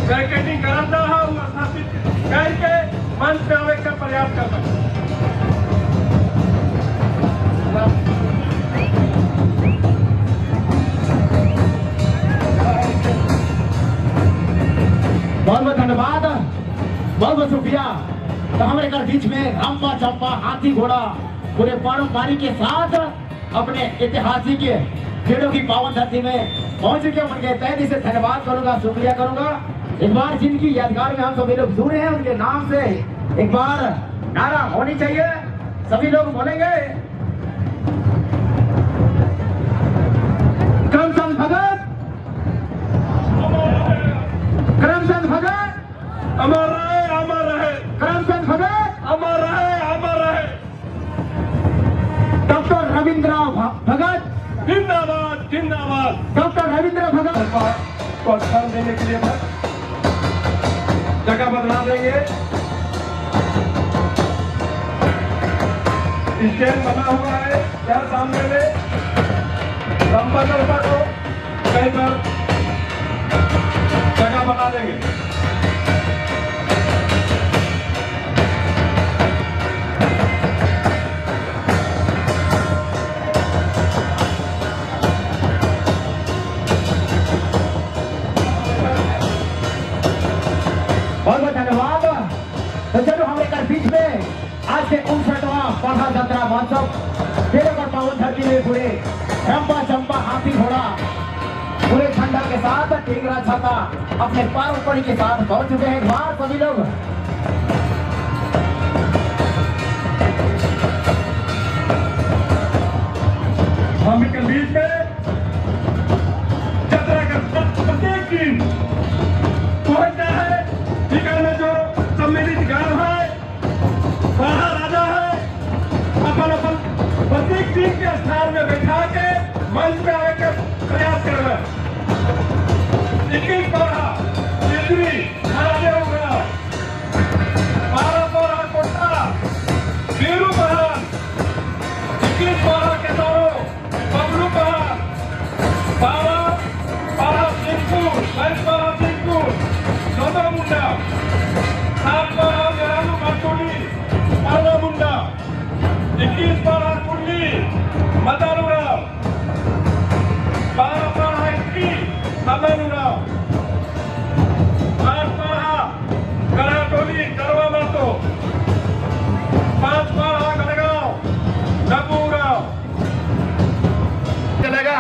बैकेटिंग करता है करके मंच पे आवे का प्रयास करता है। बहुत बहुत धन्यवाद, बहुत बहुत शुक्रिया। तो हमारे घर बीच में रंपा चंपा हाथी घोड़ा पूरे पारंपरिक के साथ अपने ऐतिहासिक खेलों की पावन धरती में पहुंच चुके हैं। उनके तहे दिल से धन्यवाद करूंगा, शुक्रिया करूंगा। एक बार जिनकी यादगार में हम सभी लोग जुड़े हैं उनके नाम से एक बार नारा होनी चाहिए, सभी लोग बोलेंगे। करमचंद भगत, करमचंद भगत अमर रहे, अमर रहे। करमचंद भगत अमर रहे, अमर रहे। डॉक्टर रविंद्र भगत जिंदाबाद, जिंदाबाद। डॉक्टर रविंद्र भगत को स्थान देने के लिए जगह बदला देंगे। स्टैंड बना हुआ है यहाँ सामने में, लंबा लंबा को कहीं पर जगह बना देंगे। बहुत बहुत धन्यवाद। तो चलो हमारे घर बीच में आज के 59वां पौधा यात्रा महोत्सव तेरे पर पावन धरती में पूरे रंपा चंपा हाथी घोड़ा पूरे झंडा के साथ टींगरा छाता अपने पारंपरिक के साथ पहुंच चुके हैं। एक बार सभी लोग हम के बीच में यात्रा का प्रत्येक दिन पहुंचता है। ठिकाने में जो सम्मिलित गांव है, वहाँ राजा है, अपन अपन प्रत्येक टीम के स्थान में बैठा के मंच पे आने का प्रयास कर रहे हैं। 21 पौधा चिल्ली राजे होगा, 12 पौधा कोटा वीरू बहान, 21 पौधा के दोनों बबलू बहान, 12 पौधा सिंहपुर, 22 पौधा सिंहपुर नोदा मुंडा, 7 पौधा जरालू मटोली पाला मुंडा, 21 पौधा कुंडली मदानुराव, 12 पौधा इक्की मदानुराव, 8 पौधा कराटोली करवा मातो, 5 पौधा गणगांव नबूराव। चलेगा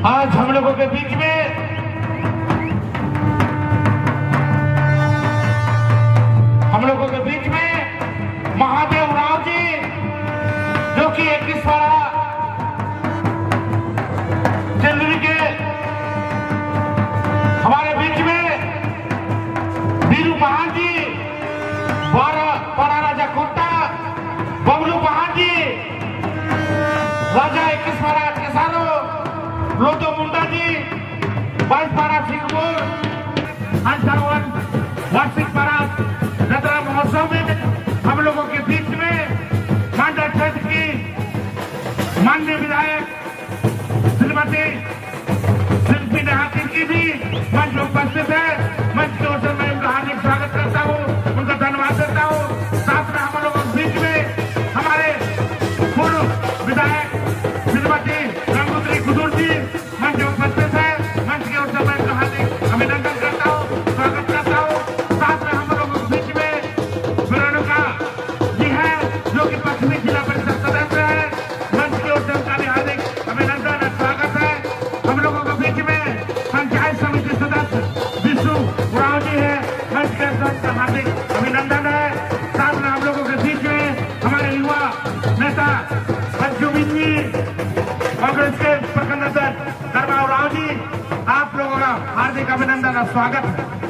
आज हम लोगों के बीच में महादेव राव जी जो कि 21 जनवरी के हमारे बीच में वीरू बहान जी, बड़ा राजा कोटा बबलू बहान जी, राजा 21 किसानों लोटो मुंडा जी, 22 सिंहपुर 58 वार्षिक बारात यात्रा महोत्सव में हम लोगों के बीच में मांडा क्षेत्र की माननीय विधायक श्रीमती शिल्पी नेहाती की भी मंच में उपस्थित है। मंच के अवसर में उनका हार्दिक स्वागत करता हूँ, उनका धन्यवाद करता हूँ। साथ में हम लोगों के बीच में हमारे पूर्व विधायक श्रीमती गंगोत्री कुदूर जी मंच में उपस्थित है। मंच के अवसर में उनका हार्दिक अभिनंदन करता हूँ, स्वागत करता हूँ। साथ में हम लोगों के बीच में वेरोनिका जी है जो कि पश्चिमी जिला परिषद सदस्य है। मंच की ओर से उनका भी हार्दिक अभिनंदन और स्वागत है। हम लोगों के बीच में पंचायत समिति सदस्य पंचुबिन जी, कांग्रेस के प्रखंड अध्यक्ष धर्माव राव जी, आप लोगों का हार्दिक अभिनंदन और स्वागत है।